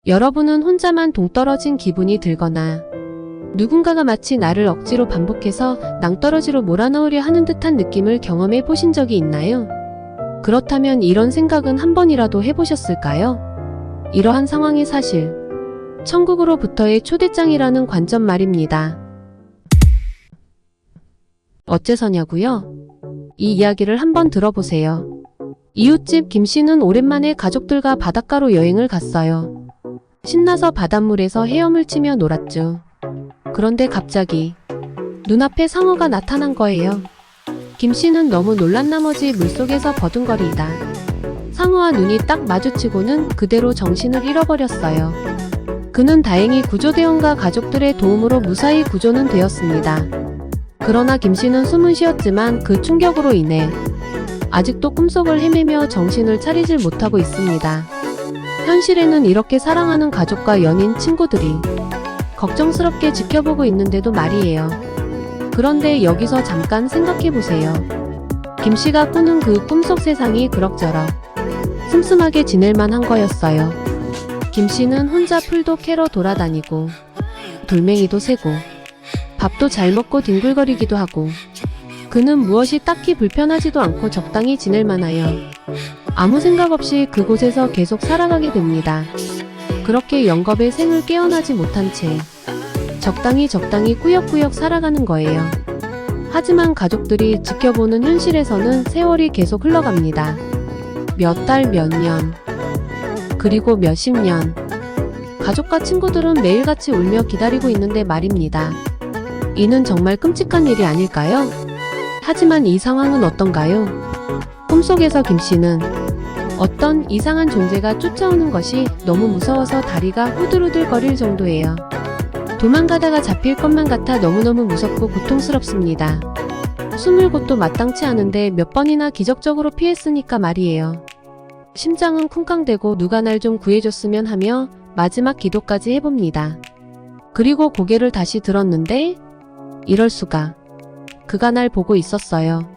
여러분은 혼자만 동떨어진 기분이 들거나 누군가가 마치 나를 억지로 반복해서 낭떠러지로 몰아넣으려 하는 듯한 느낌을 경험해 보신 적이 있나요? 그렇다면 이런 생각은 한 번이라도 해보셨을까요? 이러한 상황이 사실 천국으로부터의 초대장이라는 관점 말입니다. 어째서냐고요? 이 이야기를 한번 들어보세요. 이웃집 김씨는 오랜만에 가족들과 바닷가로 여행을 갔어요. 신나서 바닷물에서 헤엄을 치며 놀았죠. 그런데 갑자기 눈앞에 상어가 나타난 거예요. 김씨는 너무 놀란 나머지 물속에서 버둥거리다 상어와 눈이 딱 마주치고는 그대로 정신을 잃어버렸어요. 그는 다행히 구조대원과 가족들의 도움으로 무사히 구조는 되었습니다. 그러나 김씨는 숨은 쉬었지만 그 충격으로 인해 아직도 꿈속을 헤매며 정신을 차리질 못하고 있습니다. 현실에는 이렇게 사랑하는 가족과 연인, 친구들이 걱정스럽게 지켜보고 있는데도 말이에요. 그런데 여기서 잠깐 생각해보세요. 김씨가 꾸는 그 꿈속 세상이 그럭저럭 슴슴하게 지낼만 한 거였어요. 김씨는 혼자 풀도 캐러 돌아다니고 돌멩이도 세고 밥도 잘 먹고 뒹굴거리기도 하고 그는 무엇이 딱히 불편하지도 않고 적당히 지낼만하여 아무 생각 없이 그곳에서 계속 살아가게 됩니다. 그렇게 영겁의 생을 깨어나지 못한 채 적당히 꾸역꾸역 살아가는 거예요. 하지만 가족들이 지켜보는 현실에서는 세월이 계속 흘러갑니다. 몇 달, 몇 년, 그리고 몇십 년. 가족과 친구들은 매일같이 울며 기다리고 있는데 말입니다. 이는 정말 끔찍한 일이 아닐까요? 하지만 이 상황은 어떤가요? 꿈속에서 김씨는 어떤 이상한 존재가 쫓아오는 것이 너무 무서워서 다리가 후들후들거릴 정도예요. 도망가다가 잡힐 것만 같아 너무너무 무섭고 고통스럽습니다. 숨을 곳도 마땅치 않은데 몇 번이나 기적적으로 피했으니까 말이에요. 심장은 쿵쾅대고 누가 날 좀 구해줬으면 하며 마지막 기도까지 해봅니다. 그리고 고개를 다시 들었는데 이럴 수가. 그가 날 보고 있었어요.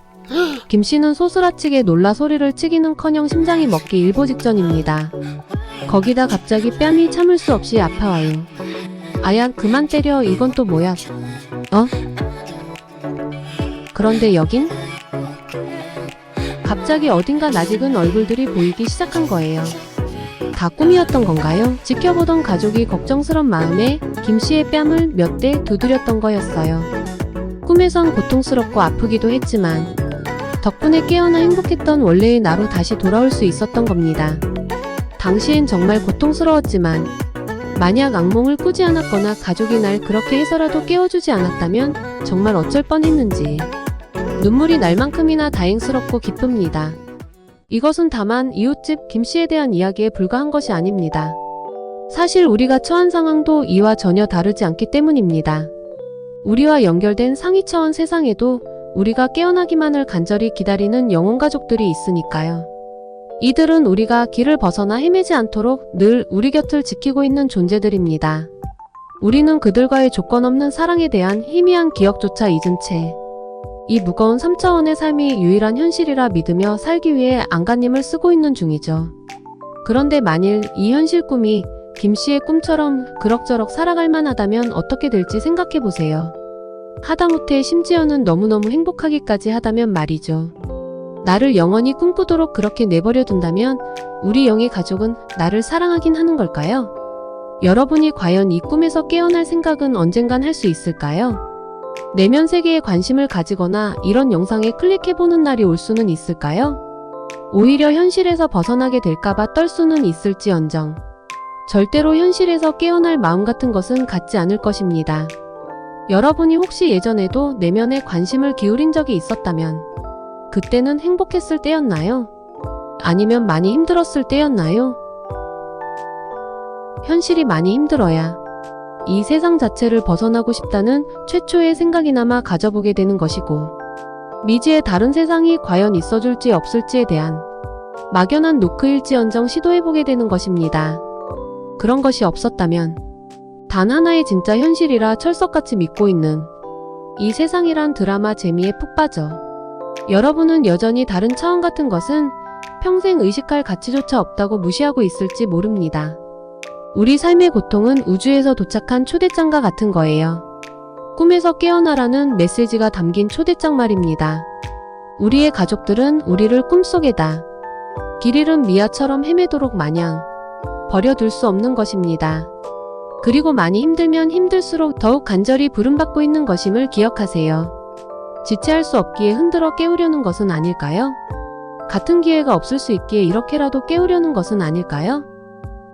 김씨는 소스라치게 놀라 소리를 치기는커녕 심장이 멎기 일보 직전입니다. 거기다 갑자기 뺨이 참을 수 없이 아파와요. 아야, 그만 때려. 이건 또 뭐야? 그런데 여긴? 갑자기 어딘가 낯익은 얼굴들이 보이기 시작한 거예요. 다 꿈이었던 건가요? 지켜보던 가족이 걱정스런 마음에 김씨의 뺨을 몇 대 두드렸던 거였어요. 꿈에선 고통스럽고 아프기도 했지만 덕분에 깨어나 행복했던 원래의 나로 다시 돌아올 수 있었던 겁니다. 당시엔 정말 고통스러웠지만 만약 악몽을 꾸지 않았거나 가족이 날 그렇게 해서라도 깨워주지 않았다면 정말 어쩔 뻔했는지 눈물이 날 만큼이나 다행스럽고 기쁩니다. 이것은 다만 이웃집 김씨에 대한 이야기에 불과한 것이 아닙니다. 사실 우리가 처한 상황도 이와 전혀 다르지 않기 때문입니다. 우리와 연결된 상위 차원 세상에도 우리가 깨어나기만을 간절히 기다리는 영혼 가족들이 있으니까요. 이들은 우리가 길을 벗어나 헤매지 않도록 늘 우리 곁을 지키고 있는 존재들입니다. 우리는 그들과의 조건 없는 사랑에 대한 희미한 기억조차 잊은 채 이 무거운 3차원의 삶이 유일한 현실이라 믿으며 살기 위해 안간힘을 쓰고 있는 중이죠. 그런데 만일 이 현실 꿈이 김씨의 꿈처럼 그럭저럭 살아갈 만하다면 어떻게 될지 생각해보세요. 하다못해 심지어는 너무너무 행복하기까지 하다면 말이죠. 나를 영원히 꿈꾸도록 그렇게 내버려 둔다면 우리 영의 가족은 나를 사랑하긴 하는 걸까요? 여러분이 과연 이 꿈에서 깨어날 생각은 언젠간 할 수 있을까요? 내면 세계에 관심을 가지거나 이런 영상에 클릭해보는 날이 올 수는 있을까요? 오히려 현실에서 벗어나게 될까봐 떨 수는 있을지언정 절대로 현실에서 깨어날 마음 같은 것은 갖지 않을 것입니다. 여러분이 혹시 예전에도 내면에 관심을 기울인 적이 있었다면 그때는 행복했을 때였나요? 아니면 많이 힘들었을 때였나요? 현실이 많이 힘들어야 이 세상 자체를 벗어나고 싶다는 최초의 생각이나마 가져보게 되는 것이고 미지의 다른 세상이 과연 있어줄지 없을지에 대한 막연한 노크일지언정 시도해보게 되는 것입니다. 그런 것이 없었다면 단 하나의 진짜 현실이라 철석같이 믿고 있는 이 세상이란 드라마 재미에 푹 빠져 여러분은 여전히 다른 차원 같은 것은 평생 의식할 가치조차 없다고 무시하고 있을지 모릅니다. 우리 삶의 고통은 우주에서 도착한 초대장과 같은 거예요. 꿈에서 깨어나라는 메시지가 담긴 초대장 말입니다. 우리의 가족들은 우리를 꿈속에다 길 잃은 미아처럼 헤매도록 마냥 버려둘 수 없는 것입니다. 그리고 많이 힘들면 힘들수록 더욱 간절히 부름받고 있는 것임을 기억하세요. 지체할 수 없기에 흔들어 깨우려는 것은 아닐까요? 같은 기회가 없을 수 있기에 이렇게라도 깨우려는 것은 아닐까요?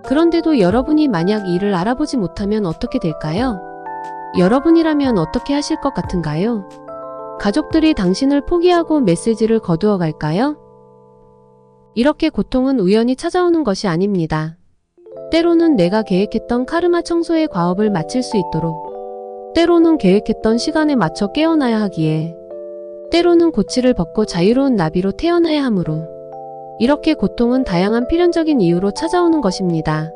그런데도 여러분이 만약 이를 알아보지 못하면 어떻게 될까요? 여러분이라면 어떻게 하실 것 같은가요? 가족들이 당신을 포기하고 메시지를 거두어 갈까요? 이렇게 고통은 우연히 찾아오는 것이 아닙니다. 때로는 내가 계획했던 카르마 청소의 과업을 마칠 수 있도록, 때로는 계획했던 시간에 맞춰 깨어나야 하기에, 때로는 고치를 벗고 자유로운 나비로 태어나야 하므로, 이렇게 고통은 다양한 필연적인 이유로 찾아오는 것입니다.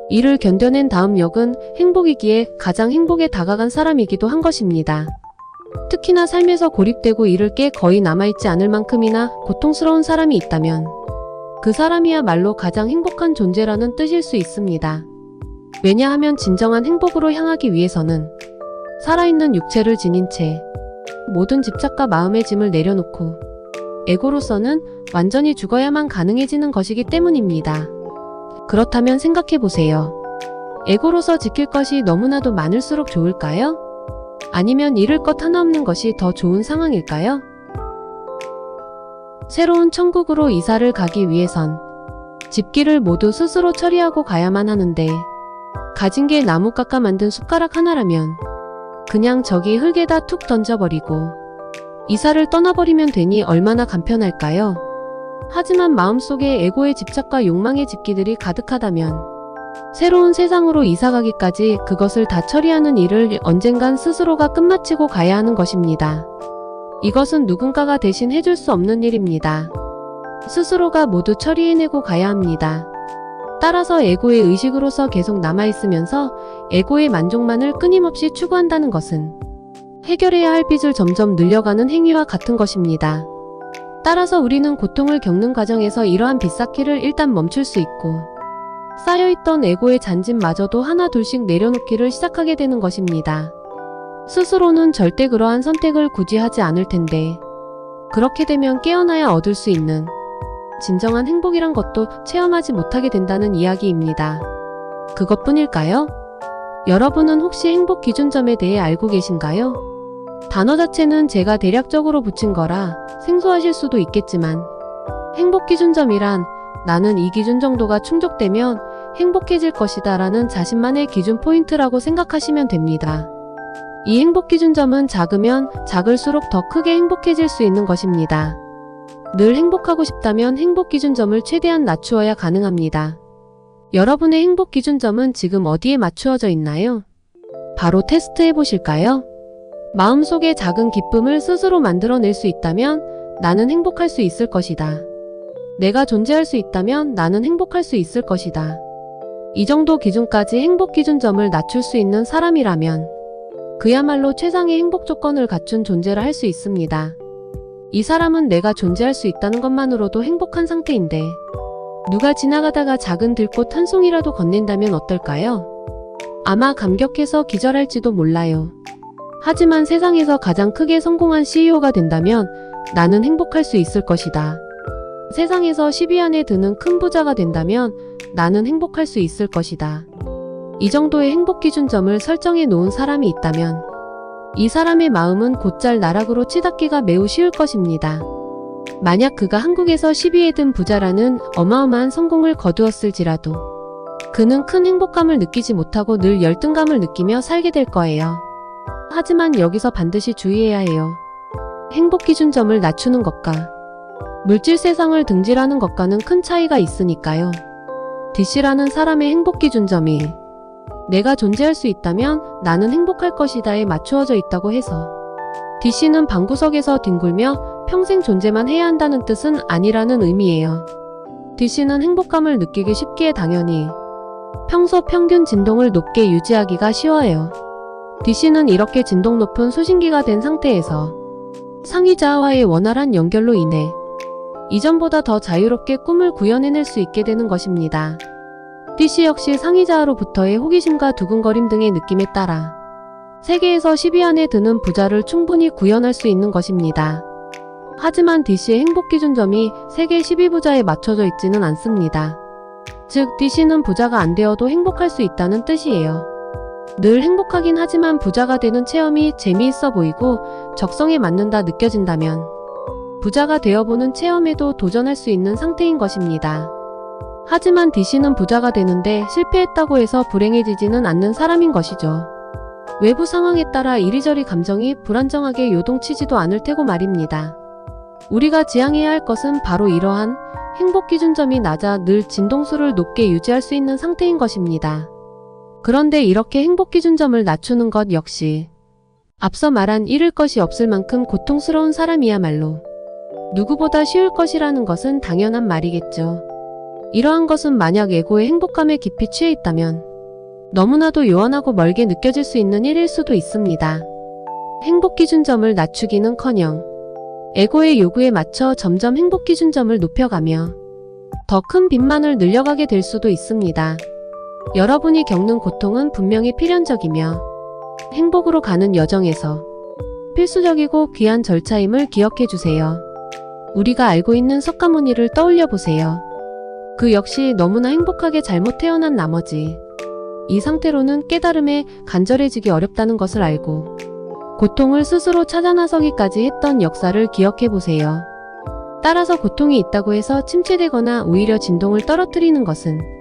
이를 견뎌낸 다음 역은 행복이기에 가장 행복에 다가간 사람이기도 한 것입니다. 특히나 삶에서 고립되고 이를 게 거의 남아있지 않을 만큼이나 고통스러운 사람이 있다면 그 사람이야말로 가장 행복한 존재라는 뜻일 수 있습니다. 왜냐하면 진정한 행복으로 향하기 위해서는 살아있는 육체를 지닌 채 모든 집착과 마음의 짐을 내려놓고 에고로서는 완전히 죽어야만 가능해지는 것이기 때문입니다. 그렇다면 생각해보세요. 에고로서 지킬 것이 너무나도 많을수록 좋을까요? 아니면 잃을 것 하나 없는 것이 더 좋은 상황일까요? 새로운 천국으로 이사를 가기 위해선 집기를 모두 스스로 처리하고 가야만 하는데, 가진 게 나무 깎아 만든 숟가락 하나라면 그냥 저기 흙에다 툭 던져버리고 이사를 떠나버리면 되니 얼마나 간편할까요? 하지만 마음속에 에고의 집착과 욕망의 집기들이 가득하다면 새로운 세상으로 이사가기까지 그것을 다 처리하는 일을 언젠간 스스로가 끝마치고 가야 하는 것입니다. 이것은 누군가가 대신 해줄 수 없는 일입니다. 스스로가 모두 처리해내고 가야 합니다. 따라서 에고의 의식으로서 계속 남아있으면서 에고의 만족만을 끊임없이 추구한다는 것은 해결해야 할 빚을 점점 늘려가는 행위와 같은 것입니다. 따라서 우리는 고통을 겪는 과정에서 이러한 빚쌓기를 일단 멈출 수 있고, 쌓여있던 에고의 잔짐마저도 하나 둘씩 내려놓기를 시작하게 되는 것입니다. 스스로는 절대 그러한 선택을 굳이 하지 않을 텐데, 그렇게 되면 깨어나야 얻을 수 있는 진정한 행복이란 것도 체험하지 못하게 된다는 이야기입니다. 그것뿐일까요? 여러분은 혹시 행복 기준점에 대해 알고 계신가요? 단어 자체는 제가 대략적으로 붙인 거라 생소하실 수도 있겠지만, 행복 기준점이란 나는 이 기준 정도가 충족되면 행복해질 것이다 라는 자신만의 기준 포인트라고 생각하시면 됩니다. 이 행복 기준점은 작으면 작을수록 더 크게 행복해질 수 있는 것입니다. 늘 행복하고 싶다면 행복 기준점을 최대한 낮추어야 가능합니다. 여러분의 행복 기준점은 지금 어디에 맞추어져 있나요? 바로 테스트해 보실까요? 마음속에 작은 기쁨을 스스로 만들어낼 수 있다면 나는 행복할 수 있을 것이다. 내가 존재할 수 있다면 나는 행복할 수 있을 것이다. 이 정도 기준까지 행복 기준점을 낮출 수 있는 사람이라면 그야말로 최상의 행복 조건을 갖춘 존재라 할 수 있습니다. 이 사람은 내가 존재할 수 있다는 것만으로도 행복한 상태인데, 누가 지나가다가 작은 들꽃 한 송이라도 건넨다면 어떨까요? 아마 감격해서 기절할지도 몰라요. 하지만 세상에서 가장 크게 성공한 CEO가 된다면 나는 행복할 수 있을 것이다. 세상에서 10위 안에 드는 큰 부자가 된다면 나는 행복할 수 있을 것이다. 이 정도의 행복 기준점을 설정해 놓은 사람이 있다면 이 사람의 마음은 곧잘 나락으로 치닫기가 매우 쉬울 것입니다. 만약 그가 한국에서 10위에 든 부자라는 어마어마한 성공을 거두었을지라도 그는 큰 행복감을 느끼지 못하고 늘 열등감을 느끼며 살게 될 거예요. 하지만 여기서 반드시 주의해야 해요. 행복 기준점을 낮추는 것과 물질 세상을 등질하는 것과는 큰 차이가 있으니까요. DC라는 사람의 행복 기준점이 내가 존재할 수 있다면 나는 행복할 것이다에 맞추어져 있다고 해서 DC는 방구석에서 뒹굴며 평생 존재만 해야 한다는 뜻은 아니라는 의미예요. DC는 행복감을 느끼기 쉽기에 당연히 평소 평균 진동을 높게 유지하기가 쉬워요. DC는 이렇게 진동 높은 수신기가 된 상태에서 상위자와의 원활한 연결로 인해 이전보다 더 자유롭게 꿈을 구현해낼 수 있게 되는 것입니다. D씨 역시 상의자로부터의 호기심과 두근거림 등의 느낌에 따라 세계에서 10위 안에 드는 부자를 충분히 구현할 수 있는 것입니다. 하지만 D씨의 행복 기준점이 세계 10위 부자에 맞춰져 있지는 않습니다. 즉, D씨는 부자가 안 되어도 행복할 수 있다는 뜻이에요. 늘 행복하긴 하지만 부자가 되는 체험이 재미있어 보이고 적성에 맞는다 느껴진다면 부자가 되어보는 체험에도 도전할 수 있는 상태인 것입니다. 하지만 D씨는 부자가 되는데 실패했다고 해서 불행해지지는 않는 사람인 것이죠. 외부 상황에 따라 이리저리 감정이 불안정하게 요동치지도 않을 테고 말입니다. 우리가 지향해야 할 것은 바로 이러한 행복 기준점이 낮아 늘 진동수를 높게 유지할 수 있는 상태인 것입니다. 그런데 이렇게 행복 기준점을 낮추는 것 역시 앞서 말한 잃을 것이 없을 만큼 고통스러운 사람이야말로 누구보다 쉬울 것이라는 것은 당연한 말이겠죠. 이러한 것은 만약 에고의 행복감에 깊이 취해 있다면 너무나도 요원하고 멀게 느껴질 수 있는 일일 수도 있습니다. 행복 기준점을 낮추기는커녕 에고의 요구에 맞춰 점점 행복 기준점을 높여가며 더 큰 빚만을 늘려가게 될 수도 있습니다. 여러분이 겪는 고통은 분명히 필연적이며 행복으로 가는 여정에서 필수적이고 귀한 절차임을 기억해 주세요. 우리가 알고 있는 석가모니를 떠올려 보세요. 그 역시 너무나 행복하게 잘못 태어난 나머지 이 상태로는 깨달음에 간절해지기 어렵다는 것을 알고 고통을 스스로 찾아 나서기까지 했던 역사를 기억해 보세요. 따라서 고통이 있다고 해서 침체되거나 오히려 진동을 떨어뜨리는 것은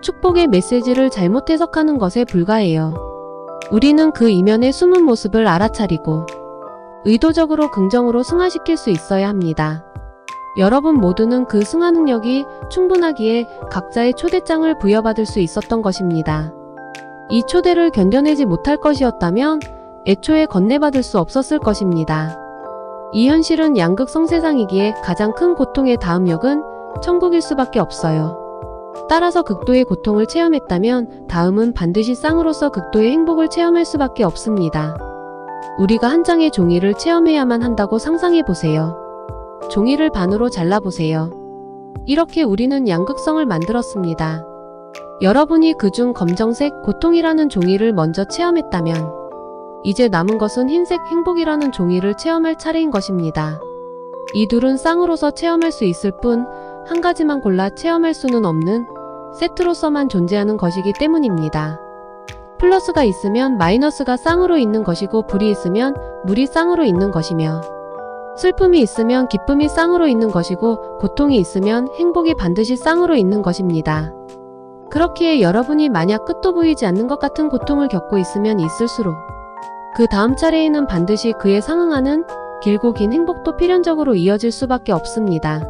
축복의 메시지를 잘못 해석하는 것에 불과해요. 우리는 그 이면의 숨은 모습을 알아차리고 의도적으로 긍정으로 승화시킬 수 있어야 합니다. 여러분 모두는 그 승화 능력이 충분하기에 각자의 초대장을 부여받을 수 있었던 것입니다. 이 초대를 견뎌내지 못할 것이었다면 애초에 건네받을 수 없었을 것입니다. 이 현실은 양극성 세상이기에 가장 큰 고통의 다음 역은 천국일 수밖에 없어요. 따라서 극도의 고통을 체험했다면 다음은 반드시 쌍으로서 극도의 행복을 체험할 수밖에 없습니다. 우리가 한 장의 종이를 체험해야만 한다고 상상해보세요. 종이를 반으로 잘라보세요. 이렇게 우리는 양극성을 만들었습니다. 여러분이 그중 검정색 고통이라는 종이를 먼저 체험했다면 이제 남은 것은 흰색 행복이라는 종이를 체험할 차례인 것입니다. 이 둘은 쌍으로서 체험할 수 있을 뿐 한 가지만 골라 체험할 수는 없는 세트로서만 존재하는 것이기 때문입니다. 플러스가 있으면 마이너스가 쌍으로 있는 것이고 불이 있으면 물이 쌍으로 있는 것이며 슬픔이 있으면 기쁨이 쌍으로 있는 것이고 고통이 있으면 행복이 반드시 쌍으로 있는 것입니다. 그렇기에 여러분이 만약 끝도 보이지 않는 것 같은 고통을 겪고 있으면 있을수록 그 다음 차례에는 반드시 그에 상응하는 길고 긴 행복도 필연적으로 이어질 수밖에 없습니다.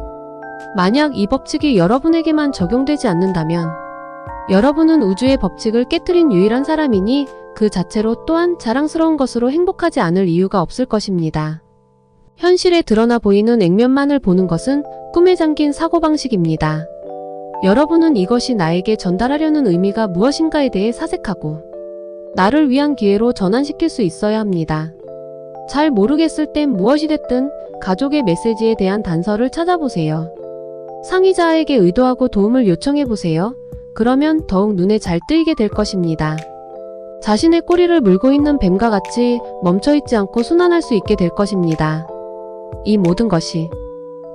만약 이 법칙이 여러분에게만 적용되지 않는다면 여러분은 우주의 법칙을 깨트린 유일한 사람이니 그 자체로 또한 자랑스러운 것으로 행복하지 않을 이유가 없을 것입니다. 현실에 드러나 보이는 액면만을 보는 것은 꿈에 잠긴 사고방식입니다. 여러분은 이것이 나에게 전달하려는 의미가 무엇인가에 대해 사색하고 나를 위한 기회로 전환시킬 수 있어야 합니다. 잘 모르겠을 땐 무엇이 됐든 가족의 메시지에 대한 단서를 찾아보세요. 상의자에게 의도하고 도움을 요청해보세요. 그러면 더욱 눈에 잘 뜨이게 될 것입니다. 자신의 꼬리를 물고 있는 뱀과 같이 멈춰있지 않고 순환할 수 있게 될 것입니다. 이 모든 것이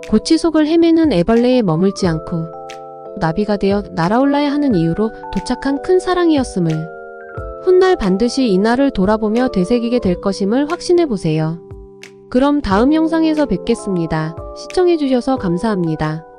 고치 속을 헤매는 애벌레에 머물지 않고 나비가 되어 날아올라야 하는 이유로 도착한 큰 사랑이었음을 훗날 반드시 이날을 돌아보며 되새기게 될 것임을 확신해보세요. 그럼 다음 영상에서 뵙겠습니다. 시청해주셔서 감사합니다.